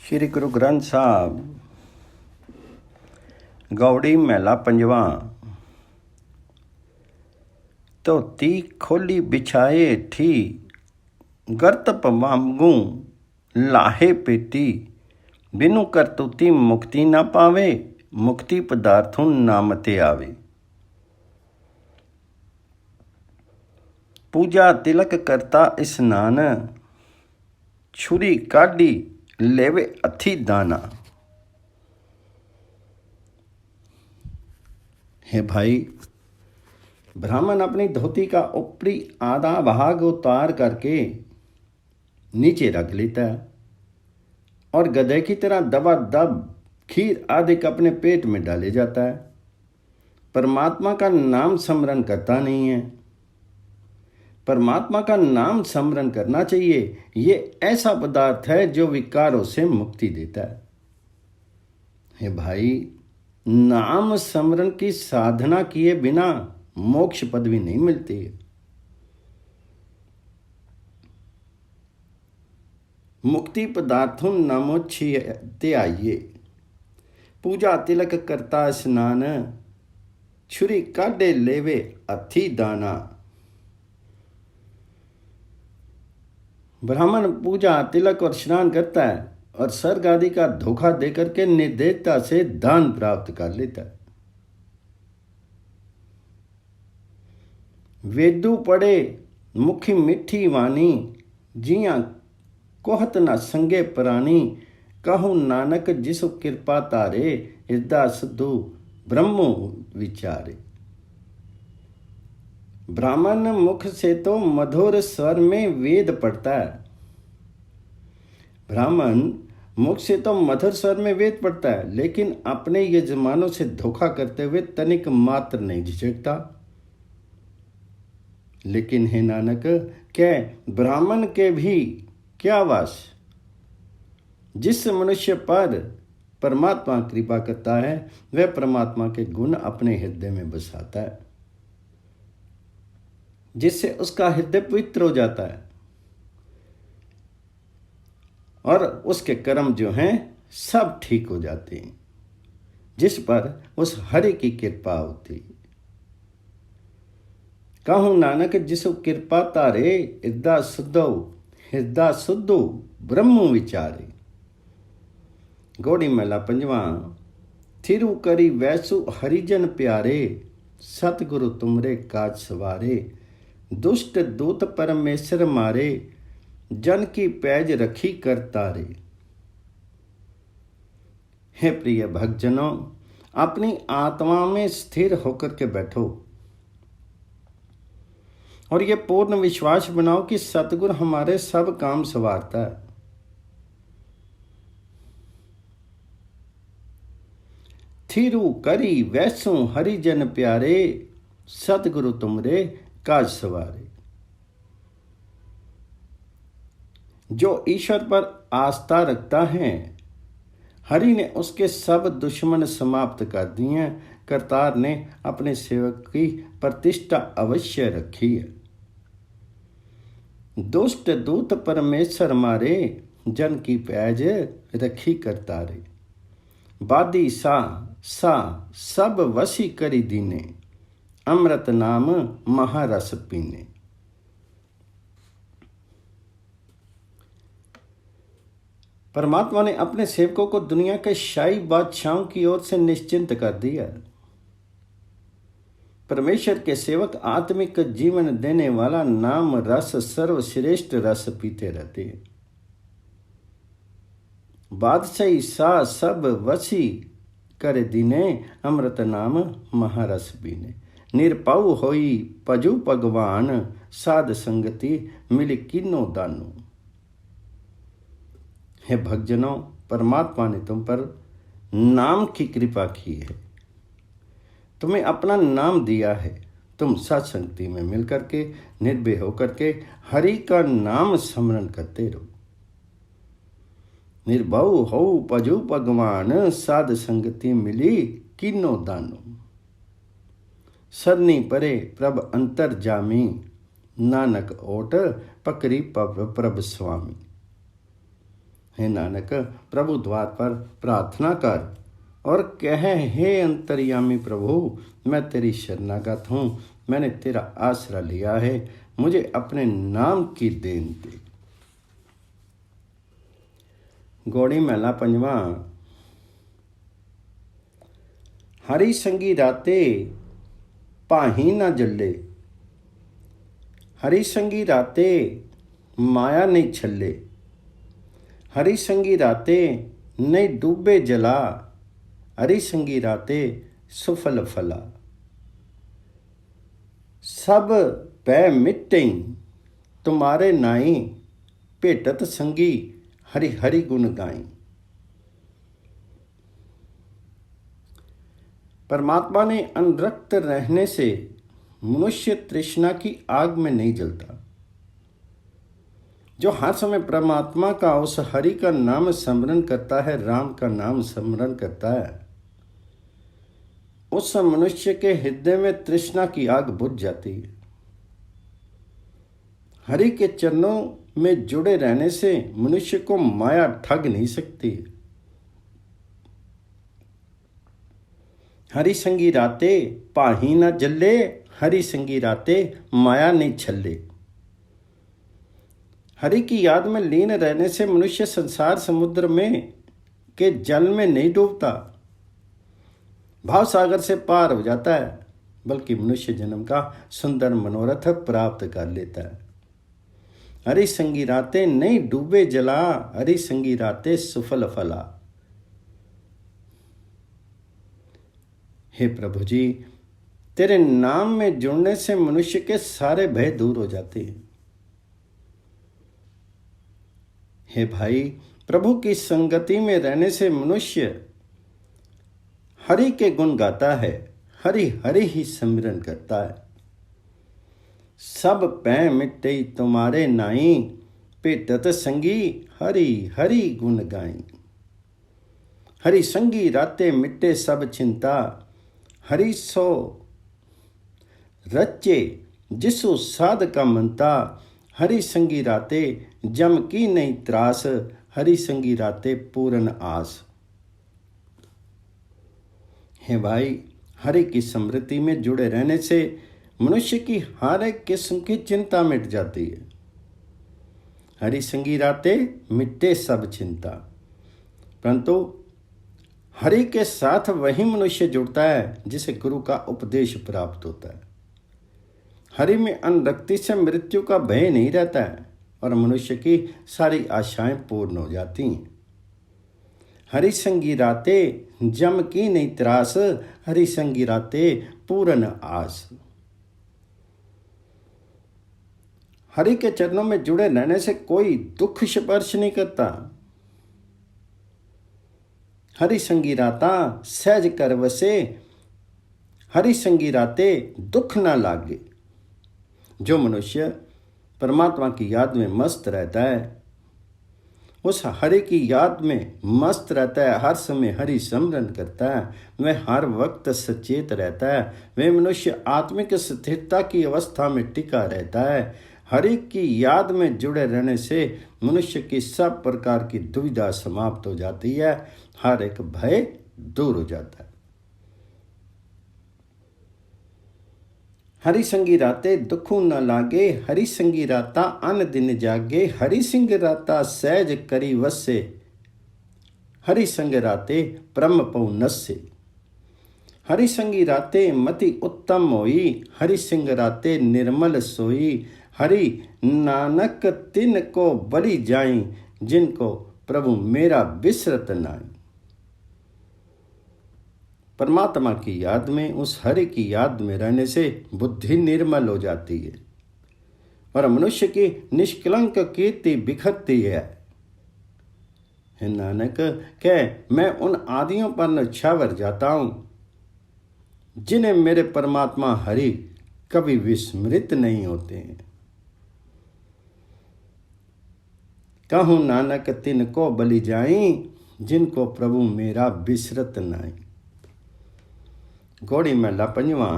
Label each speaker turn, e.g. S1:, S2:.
S1: श्री गुरु ग्रंथ साहब गौड़ी महला पंजवा। धोती खोली बिछाए थी, गर्त पवांगू लाहे पेटी। बिनु करतूती मुक्ति ना पावे, मुक्ति पदार्थों नाम ते आवे। पूजा तिलक करता स्नान, छुरी काढ़ी लेवे अथी दाना। हे भाई, ब्राह्मण अपनी धोती का ऊपरी आधा भाग उतार करके नीचे रख लेता है और गधे की तरह दबादब खीर आदि का अपने पेट में डाले जाता है। परमात्मा का नाम स्मरण करता नहीं है। परमात्मा का नाम स्मरण करना चाहिए। ये ऐसा पदार्थ है जो विकारों से मुक्ति देता है। हे भाई, नाम स्मरण की साधना किए बिना मोक्ष पदवी नहीं मिलती है। मुक्ति पदार्थों नामोच्छिते आइए। पूजा तिलक करता स्नान, छुरी काढ़े लेवे अथी दाना। ब्राह्मण पूजा तिलक और स्नान करता है और स्वर्ग आदि का धोखा देकर के निर्दयता से दान प्राप्त कर लेता है। वेदू पढ़े मुखी मिठी वाणी, जिया कोहत न संगे प्राणी। कहूँ नानक जिसु कृपा तारे, इदा सुधु ब्रह्मो विचारे। ब्राह्मण मुख से तो मधुर स्वर में वेद पढ़ता है। ब्राह्मण मुख से तो मधुर स्वर में वेद पढ़ता है, लेकिन अपने यजमानों से धोखा करते हुए तनिक मात्र नहीं झिझकता। लेकिन हे नानक, क्या ब्राह्मण के भी क्या वास। जिस मनुष्य पर परमात्मा कृपा करता है, वह परमात्मा के गुण अपने हृदय में बसाता है, जिससे उसका हृदय पवित्र हो जाता है और उसके कर्म जो हैं सब ठीक हो जाते हैं, जिस पर उस हरि की कृपा होती है। कहूँ नानक जिसु कृपा तारे, हृदय शुद्धो ब्रह्म विचारे। गौड़ी महला पंजवा। थिरु करी वैसु हरिजन प्यारे, सतगुरु तुमरे काज सवारे। दुष्ट दूत परमेश्वर मारे, जन की पैज रखी कर तारे। हे प्रिय भक्तजनों, अपनी आत्मा में स्थिर होकर के बैठो और ये पूर्ण विश्वास बनाओ कि सतगुरु हमारे सब काम संवारता है। थिरु करी वैसु हरिजन प्यारे, सतगुरु तुमरे काज सवारे। जो ईश्वर पर आस्था रखता है, हरि ने उसके सब दुश्मन समाप्त कर दिए हैं। करतार ने अपने सेवक की प्रतिष्ठा अवश्य रखी है। दुष्ट दूत परमेश्वर मारे, जन की पैज रखी करतारे। बादी सा सब वसी करी दीने, अमृत नाम महारस पीने। परमात्मा ने अपने सेवकों को दुनिया के शाही बादशाहों की ओर से निश्चिंत कर दिया। परमेश्वर के सेवक आत्मिक जीवन देने वाला नाम रस सर्वश्रेष्ठ रस पीते रहते हैं। बादशाही सा सब वसी कर दीने, अमृत नाम महारस पीने। निरपाऊ होई पजू भगवान, साध संगति मिली किनो दानो। हे भक्तजनों, परमात्मा ने तुम पर नाम की कृपा की है, तुम्हें अपना नाम दिया है। तुम सत्संगति में मिलकर के निर्भय होकर के हरि का नाम स्मरण करते रहो। निर्भव हो पजू भगवान, साध संगति मिली किनो दानो। सरनी परे प्रभ अंतर जामी, नानक ओट पकरी प्रभ स्वामी। हे नानक, प्रभु द्वार पर प्रार्थना कर और कह, हे अंतर्यामी प्रभु, मैं तेरी शरणागत हूँ, मैंने तेरा आसरा लिया है, मुझे अपने नाम की देन दे। गौड़ी महला पंजवा। हरि संगी राते पाही ना जल्ले, हरि संगी राते माया नहीं छल्ले, हरि संगी राते नहीं डूबे जला, हरि संगी राते सुफल फला। सब पै मिटें तुम्हारे नाई, भेटत संगी हरि हरि गुण गाई। परमात्मा ने अनुरक्त रहने से मनुष्य तृष्णा की आग में नहीं जलता। जो हर समय परमात्मा का, उस हरि का नाम स्मरण करता है, राम का नाम स्मरण करता है, उस मनुष्य के हृदय में तृष्णा की आग बुझ जाती है। हरि के चरणों में जुड़े रहने से मनुष्य को माया ठग नहीं सकती। हरि संगी राते पाही ना जल्ले, हरि संगी राते माया नहीं छल्ले। हरि की याद में लीन रहने से मनुष्य संसार समुद्र में के जल में नहीं डूबता, भाव सागर से पार हो जाता है, बल्कि मनुष्य जन्म का सुंदर मनोरथ प्राप्त कर लेता है। हरि संगी राते नहीं डूबे जला, हरि संगी राते सुफल फला। हे प्रभु जी, तेरे नाम में जुड़ने से मनुष्य के सारे भय दूर हो जाते हैं। हे भाई, प्रभु की संगति में रहने से मनुष्य हरि के गुण गाता है, हरि हरि ही सिमरन करता है। सब पै मिटे तुम्हारे नाई, भेटत संगी हरि हरि गुण गाई। हरि संगी राते मिटे सब चिंता, हरि सो रचे जिसु साध का मनता। हरि संगी राते जम की नहीं त्रास, हरि संगी राते पूर्ण आस। हे भाई, हरि की स्मृति में जुड़े रहने से मनुष्य की हर एक किस्म की चिंता मिट जाती है। हरि संगी राते मिटे सब चिंता। परंतु हरि के साथ वही मनुष्य जुड़ता है जिसे गुरु का उपदेश प्राप्त होता है। हरि में अनुरक्ति से मृत्यु का भय नहीं रहता है और मनुष्य की सारी आशाएं पूर्ण हो जाती हैं। हरि संगी राते जम की नहीं त्रास, हरि संगी राते पूर्ण आस। हरि के चरणों में जुड़े रहने से कोई दुख स्पर्श नहीं करता। हरि संगी राता सहज कर वसे, हरि संगी राते दुख ना लागे। जो मनुष्य परमात्मा की याद में मस्त रहता है, उस हरि की याद में मस्त रहता है, हर समय हरि स्मरण करता है, वह हर वक्त सचेत रहता है, वह मनुष्य आत्मिक स्थिरता की अवस्था में टिका रहता है। हरि की याद में जुड़े रहने से मनुष्य की सब प्रकार की दुविधा समाप्त हो जाती है, हर एक भय दूर हो जाता है। हरि संगी राते दुखू न लागे, हरि संगी राता अन दिन जागे। हरि संग राता सहज करी वसे, हरि संग राते परम पौ नसे। हरि संगी राते मति उत्तम होई, हरि संग राते निर्मल सोई। हरि नानक तिन को बलि जाई, जिनको प्रभु मेरा बिसरत नाई। परमात्मा की याद में, उस हरि की याद में रहने से बुद्धि निर्मल हो जाती है और मनुष्य की निष्कलंक कीर्ति बिखरती है। हे नानक, कह मैं उन आदियों पर न्यौछावर जाता हूं जिन्हें मेरे परमात्मा हरि कभी विस्मृत नहीं होते हैं। कहूँ नानक तिन को बलि जाई, जिनको प्रभु मेरा बिसरत नाई। गौड़ी महला पंजवा।